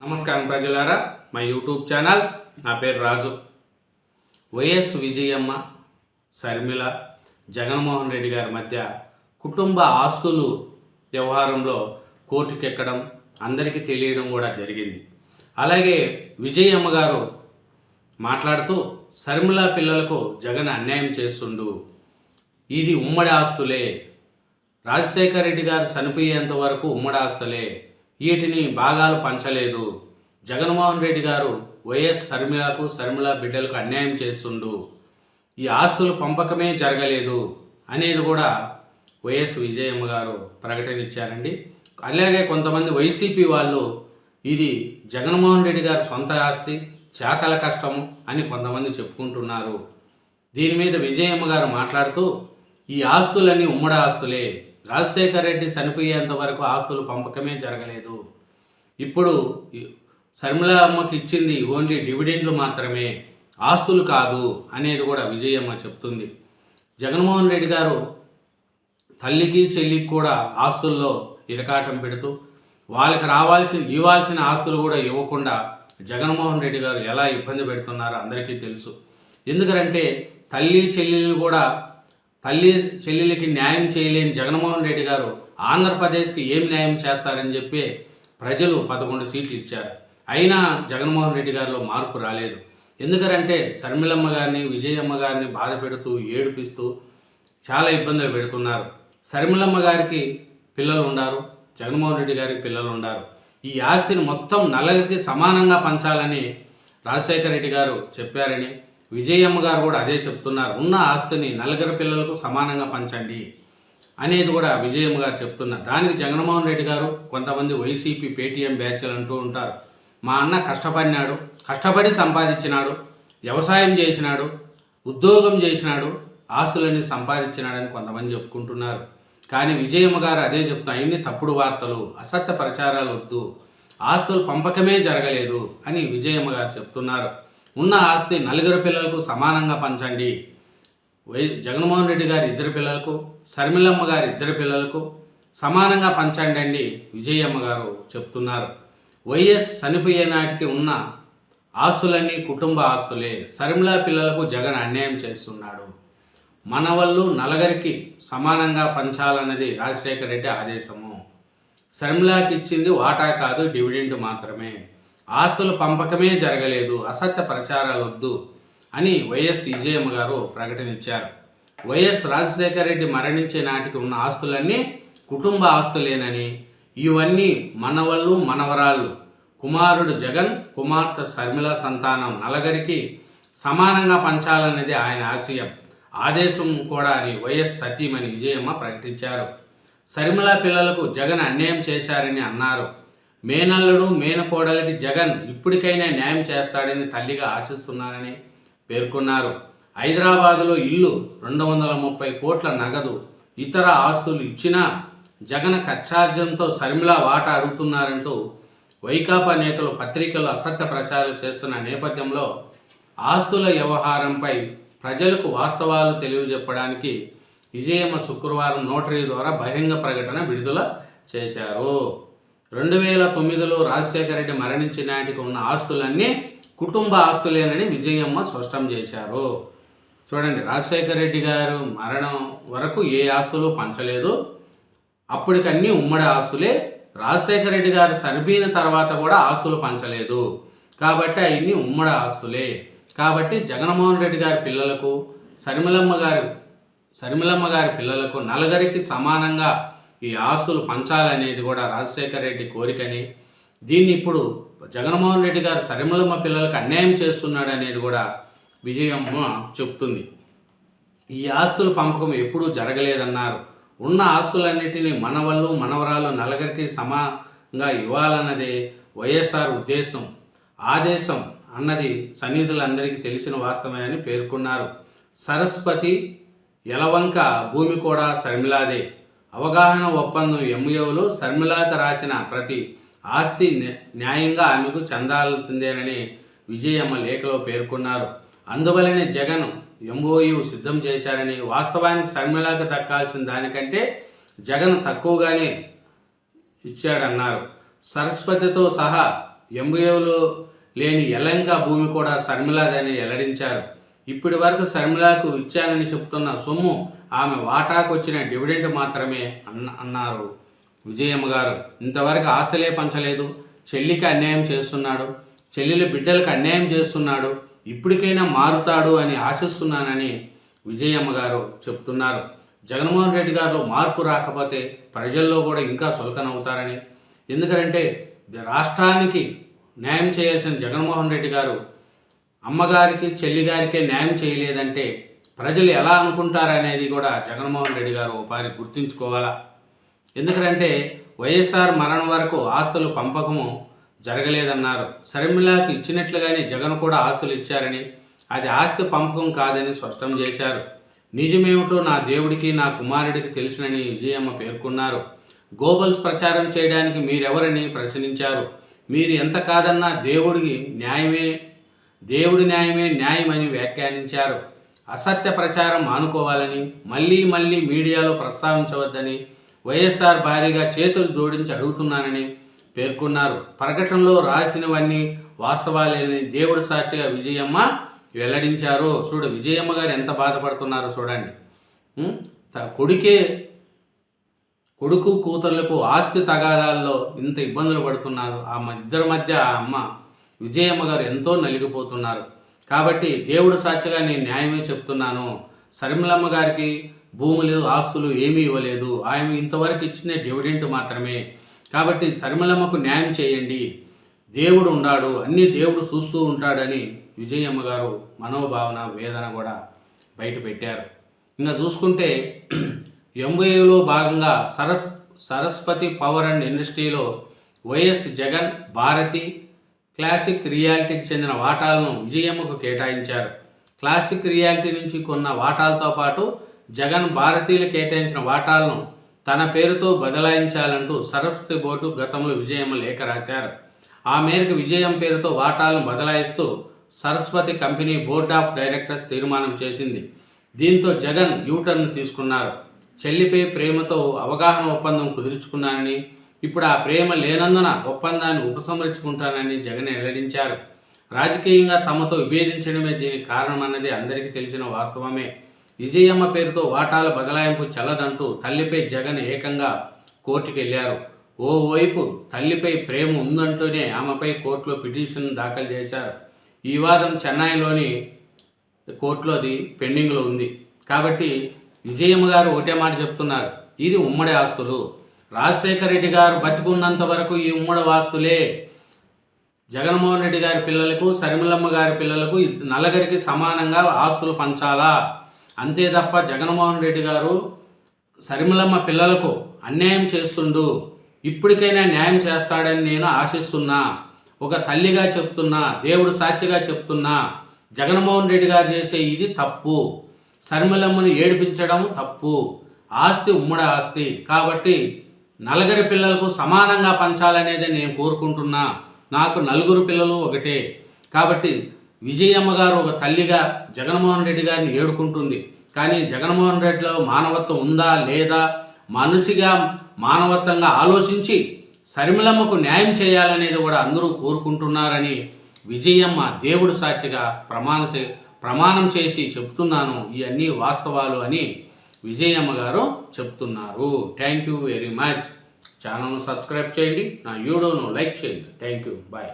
నమస్కారం ప్రజలారా, మా యూట్యూబ్ ఛానల్. నా పేరు రాజు. వైఎస్ విజయమ్మ, శర్మిల, జగన్మోహన్ రెడ్డి గారి మధ్య కుటుంబ ఆస్తులు వ్యవహారంలో కోర్టుకెక్కడం అందరికీ తెలియడం కూడా జరిగింది. అలాగే విజయమ్మ గారు మాట్లాడుతూ శర్మిల పిల్లలకు జగన్ అన్యాయం చేస్తుండు, ఇది ఉమ్మడి ఆస్తులే, రాజశేఖర రెడ్డి గారు చనిపోయేంత వరకు ఉమ్మడి ఆస్తులే, వీటిని భాగాలు పంచలేదు, జగన్మోహన్ రెడ్డి గారు వైఎస్ శర్మిలకు శర్మిల బిడ్డలకు అన్యాయం చేస్తుండు, ఈ ఆస్తులు పంపకమే జరగలేదు అనేది కూడా వైఎస్ విజయమ్మ గారు ప్రకటన ఇచ్చారండి. అలాగే కొంతమంది వైసీపీ వాళ్ళు ఇది జగన్మోహన్ రెడ్డి గారి సొంత ఆస్తి, చేతల కష్టము అని కొంతమంది చెప్పుకుంటున్నారు. దీని మీద విజయమ్మ గారు మాట్లాడుతూ ఈ ఆస్తులన్నీ ఉమ్మడి ఆస్తులే, రాజశేఖర రెడ్డి చనిపోయేంత వరకు ఆస్తులు పంపకమే జరగలేదు, ఇప్పుడు శర్మిల అమ్మకి ఇచ్చింది ఓన్లీ డివిడెండ్లు మాత్రమే, ఆస్తులు కాదు అనేది కూడా విజయమ్మ చెప్తుంది. జగన్మోహన్ రెడ్డి గారు తల్లికి చెల్లికి కూడా ఆస్తుల్లో ఇరకాటం పెడుతూ వాళ్ళకి ఇవ్వాల్సిన ఆస్తులు కూడా ఇవ్వకుండా జగన్మోహన్ రెడ్డి గారు ఎలా ఇబ్బంది పెడుతున్నారో అందరికీ తెలుసు. ఎందుకంటే తల్లి చెల్లెలకి న్యాయం చేయలేని జగన్మోహన్ రెడ్డి గారు ఆంధ్రప్రదేశ్కి ఏం న్యాయం చేస్తారని చెప్పి ప్రజలు 11 సీట్లు ఇచ్చారు. అయినా జగన్మోహన్ రెడ్డి గారిలో మార్పు రాలేదు. ఎందుకంటే శర్మిలమ్మ గారిని, విజయమ్మ గారిని బాధ పెడుతూ ఏడిపిస్తూ చాలా ఇబ్బందులు పెడుతున్నారు. శర్మిలమ్మ గారికి పిల్లలు ఉన్నారు, జగన్మోహన్ రెడ్డి గారికి పిల్లలు ఉన్నారు. ఈ ఆస్తిని మొత్తం నలుగురికి సమానంగా పంచాలని రాజశేఖర రెడ్డి గారు చెప్పారని విజయమ్మ గారు కూడా అదే చెప్తున్నారు. ఉన్న ఆస్తిని నలుగురు పిల్లలకు సమానంగా పంచండి అనేది కూడా విజయమ్మ గారు చెప్తున్నారు. దానికి జగన్మోహన్ రెడ్డి గారు కొంతమంది వైసీపీ పేటీఎం బ్యాచ్లు అంటూ ఉంటారు, మా అన్న కష్టపడి సంపాదించినాడు, వ్యవసాయం చేసినాడు, ఉద్యోగం చేసినాడు, ఆస్తులన్నీ సంపాదించినాడని కొంతమంది చెప్పుకుంటున్నారు. కానీ విజయమ్మ గారు అదే చెప్తున్నారు, ఇన్ని తప్పుడు వార్తలు, అసత్య ప్రచారాలు వద్దు, ఆస్తులు పంపకమే జరగలేదు అని విజయమ్మ గారు చెప్తున్నారు. ఉన్న ఆస్తి నలుగురు పిల్లలకు సమానంగా పంచండి, జగన్మోహన్ రెడ్డి గారి 2 పిల్లలకు, శర్మిలమ్మ గారి 2 పిల్లలకు సమానంగా పంచండి అని విజయమ్మ గారు చెప్తున్నారు. వైఎస్ చనిపోయే నాటికి ఉన్న ఆస్తులన్నీ కుటుంబ ఆస్తులే, శర్మిల పిల్లలకు జగన్ అన్యాయం చేస్తున్నాడు, మన వాళ్ళు నలుగురికి సమానంగా పంచాలన్నది రాజశేఖర రెడ్డి ఆదేశము, శర్మిలకి ఇచ్చింది వాటా కాదు డివిడెండ్ మాత్రమే, ఆస్తుల పంపకమే జరగలేదు, అసత్య ప్రచారాలు వద్దు అని వైఎస్ విజయమ్మ గారు ప్రకటనిచ్చారు. వైఎస్ రాజశేఖర రెడ్డి మరణించే నాటికి ఉన్న ఆస్తులన్నీ కుటుంబ ఆస్తులేనని, ఇవన్నీ మనవళ్ళు మనవరాళ్ళు, కుమారుడు జగన్, కుమార్తె శర్మిల సంతానం నలుగురికి సమానంగా పంచాలన్నది ఆయన ఆదేశం కూడా అని వైఎస్ సతీమణి విజయమ్మ ప్రకటించారు. శర్మిల పిల్లలకు జగన్ అన్యాయం చేశారని అన్నారు. మేనల్లుడు మేనకోడలికి జగన్ ఇప్పటికైనా న్యాయం చేస్తాడని తల్లిగా ఆశిస్తున్నానని పేర్కొన్నారు. హైదరాబాదులో ఇల్లు, 230 కోట్ల నగదు, ఇతర ఆస్తులు ఇచ్చినా జగన్ కచ్చార్జంతో శర్మిల వాటా అడుగుతున్నారంటూ వైకాపా నేతలు పత్రికల్లో అసత్య ప్రచారాలు చేస్తున్న నేపథ్యంలో ఆస్తుల వ్యవహారంపై ప్రజలకు వాస్తవాలు తెలియజెప్పడానికి విజయమ్మ శుక్రవారం నోటరీ ద్వారా బహిరంగ ప్రకటన విడుదల చేశారు. 2009లో రాజశేఖర రెడ్డి మరణించిన నాటికి ఉన్న ఆస్తులన్నీ కుటుంబ ఆస్తులేనని విజయమ్మ స్పష్టం చేశారు. చూడండి, రాజశేఖర రెడ్డి గారు మరణం వరకు ఏ ఆస్తులు పంచలేదు, అప్పటికన్నీ ఉమ్మడి ఆస్తులే, రాజశేఖర రెడ్డి గారు చనిపోయిన తర్వాత కూడా ఆస్తులు పంచలేదు, కాబట్టి అవన్నీ ఉమ్మడి ఆస్తులే. కాబట్టి జగన్మోహన్ రెడ్డి గారి పిల్లలకు, శర్మిలమ్మ గారి పిల్లలకు నలుగురికి సమానంగా ఈ ఆస్తులు పంచాలనేది కూడా రాజశేఖర రెడ్డి కోరికని, దీన్ని ఇప్పుడు జగన్మోహన్ రెడ్డి గారు శర్మిలమ్మ పిల్లలకు అన్యాయం చేస్తున్నాడు అనేది కూడా విజయమ్మ చెప్తుంది. ఈ ఆస్తుల పంపకం ఎప్పుడూ జరగలేదన్నారు. ఉన్న ఆస్తులన్నిటినీ మనవళ్ళు మనవరాలు నలుగురికి సమానంగా ఇవ్వాలన్నదే వైఎస్ఆర్ ఆదేశం అన్నది సన్నిధులందరికీ తెలిసిన వాస్తవమే అని పేర్కొన్నారు. సరస్వతి యలవంక భూమి కూడా శర్మిలాదే, అవగాహన ఒప్పందం ఎంఓయూలో శర్మిలకు రాసిన ప్రతి ఆస్తి న్యాయంగా ఆమెకు చెందాల్సిందేనని విజయమ్మ లేఖలో పేర్కొన్నారు. అందువల్లనే జగన్ ఎంఓయూ సిద్ధం చేశారని, వాస్తవానికి శర్మిలకు దక్కాల్సిన దానికంటే జగన్ తక్కువగానే ఇచ్చాడన్నారు. సరస్వతితో సహా ఎంబీఏలో లేని యలంక భూమి కూడా శర్మిలాదని వెల్లడించారు. ఇప్పటి వరకు శర్మిలకు ఇచ్చానని చెప్తున్న సొమ్ము ఆమె వాటాకు వచ్చిన డివిడెండ్ మాత్రమే అన్నారు విజయమ్మ గారు. ఇంతవరకు ఆస్తులే పంచలేదు, చెల్లికి అన్యాయం చేస్తున్నాడు, చెల్లెల బిడ్డలకు అన్యాయం చేస్తున్నాడు, ఇప్పటికైనా మారుతాడు అని ఆశిస్తున్నానని విజయమ్మ గారు చెప్తున్నారు. జగన్మోహన్ రెడ్డి గారిలో మార్పు రాకపోతే ప్రజల్లో కూడా ఇంకా చులకనవుతారని, ఎందుకంటే రాష్ట్రానికి న్యాయం చేయాల్సిన జగన్మోహన్ రెడ్డి గారు అమ్మగారికి చెల్లిగారికే న్యాయం చేయలేదంటే ప్రజలు ఎలా అనుకుంటారనేది కూడా జగన్మోహన్ రెడ్డి గారు ఒకసారి గుర్తుంచుకోవాలా. ఎందుకంటే వైఎస్ఆర్ మరణం వరకు ఆస్తులు పంపకము జరగలేదన్నారు. షర్మిలకు ఇచ్చినట్లుగానే జగన్ కూడా ఆస్తులు ఇచ్చారని, అది ఆస్తి పంపకం కాదని స్పష్టం చేశారు. నిజమేమిటో నా దేవుడికి నా కుమారుడికి తెలుసునని విజయమ్మ పేర్కొన్నారు. గోబల్స్ ప్రచారం చేయడానికి మీరెవరని ప్రశ్నించారు. మీరు ఎంత కాదన్నా దేవుడి న్యాయమే న్యాయమని వ్యాఖ్యానించారు. అసత్య ప్రచారం మానుకోవాలని, మళ్ళీ మీడియాలో ప్రస్తావించవద్దని వైఎస్ఆర్ భారీగా చేతులు జోడించి అడుగుతున్నానని పేర్కొన్నారు. ప్రకటనలో రాసినవన్నీ వాస్తవాలేని దేవుడి సాక్షిగా విజయమ్మ వెల్లడించారు. విజయమ్మ గారు ఎంత బాధపడుతున్నారో చూడండి. కొడుకు కూతుర్లకు ఆస్తి తగాదాల్లో ఇంత ఇబ్బందులు పడుతున్నారు. ఇద్దరి మధ్య అమ్మ విజయమ్మ గారు ఎంతో నలిగిపోతున్నారు. కాబట్టి దేవుడు సాక్షిగా నేను న్యాయమే చెప్తున్నాను. షర్మిలమ్మ గారికి భూములు ఆస్తులు ఏమీ ఇవ్వలేదు, ఆమె ఇంతవరకు ఇచ్చిన డివిడెంట్ మాత్రమే. కాబట్టి షర్మిలమ్మకు న్యాయం చేయండి, దేవుడు ఉన్నాడు, అన్నీ దేవుడు చూస్తూ ఉంటాడని విజయమ్మ గారు మనోభావన వేదన కూడా బయట పెట్టారు. ఇంకా చూసుకుంటే ఎంబీఏలో భాగంగా సరస్వతి పవర్ అండ్ ఇండస్ట్రీలో వైఎస్ జగన్ భారతి క్లాసిక్ రియాలిటీకి చెందిన వాటాలను విజయమ్మకు కేటాయించారు. క్లాసిక్ రియాలిటీ నుంచి కొన్న వాటాలతో పాటు జగన్ భారతీయులు కేటాయించిన వాటాలను తన పేరుతో బదలాయించాలంటూ సరస్వతి బోర్డు గతంలో విజయమ్మ లేఖ రాశారు. ఆ మేరకు విజయం పేరుతో వాటాలను బదలాయిస్తూ Saraswati company board of directors తీర్మానం చేసింది. దీంతో జగన్ యూటర్న్ తీసుకున్నారు. చెల్లిపై ప్రేమతో అవగాహన ఒప్పందం కుదుర్చుకున్నానని, ఇప్పుడు ఆ ప్రేమ లేనందున ఒప్పందాన్ని ఉపసంహరించుకుంటానని జగన్ వెల్లడించారు. రాజకీయంగా తమతో విభేదించడమే దీనికి కారణమన్నది అందరికీ తెలిసిన వాస్తవమే. విజయమ్మ పేరుతో వాటాల బదలాయింపు చెల్లదంటూ తల్లిపై జగన్ ఏకంగా కోర్టుకు వెళ్ళారు. ఓవైపు తల్లిపై ప్రేమ ఉందంటూనే ఆమెపై కోర్టులో పిటిషన్ దాఖలు చేశారు. ఈ వాదం చెన్నైలోని కోర్టులోది పెండింగ్లో ఉంది. కాబట్టి విజయమ్మ గారు ఒకటే మాట చెప్తున్నారు, ఇది ఉమ్మడి ఆస్తులు. రాజశేఖర రెడ్డి గారు బతికున్నంత వరకు ఈ ఉమ్మడి ఆస్తులే. జగన్మోహన్ రెడ్డి గారి పిల్లలకు, షర్మిలమ్మ గారి పిల్లలకు నలుగురికి సమానంగా ఆస్తులు పంచాలా, అంతే తప్ప జగన్మోహన్ రెడ్డి గారు షర్మిలమ్మ పిల్లలకు అన్యాయం చేస్తుండు, ఇప్పటికైనా న్యాయం చేస్తాడని నేను ఆశిస్తున్నా. ఒక తల్లిగా చెప్తున్నా, దేవుడు సాక్షిగా చెప్తున్నా, జగన్మోహన్ రెడ్డి గారు చేసే ఇది తప్పు. షర్మిలమ్మను ఏడిపించడం తప్పు. ఆస్తి ఉమ్మడి ఆస్తి కాబట్టి నలుగురి పిల్లలకు సమానంగా పంచాలనేది నేను కోరుకుంటున్నా. నాకు నలుగురు పిల్లలు ఒకటే. కాబట్టి విజయమ్మ గారు ఒక తల్లిగా జగన్మోహన్ రెడ్డి గారిని ఏడుకుంటుంది. కానీ జగన్మోహన్ రెడ్డిలో మానవత్వం ఉందా లేదా, మనిషిగా మానవత్వంగా ఆలోచించి షర్మిలమ్మకు న్యాయం చేయాలనేది కూడా అందరూ కోరుకుంటున్నారని విజయమ్మ దేవుడు సాక్షిగా ప్రమాణం చేసి చెప్తున్నాను, ఇవన్నీ వాస్తవాలు అని విజయమ్మ గారు చెప్తున్నారు. Thank you very much. ఛానల్ను సబ్స్క్రైబ్ చేయండి, నా వీడియోను లైక్ చేయండి. Thank you, bye.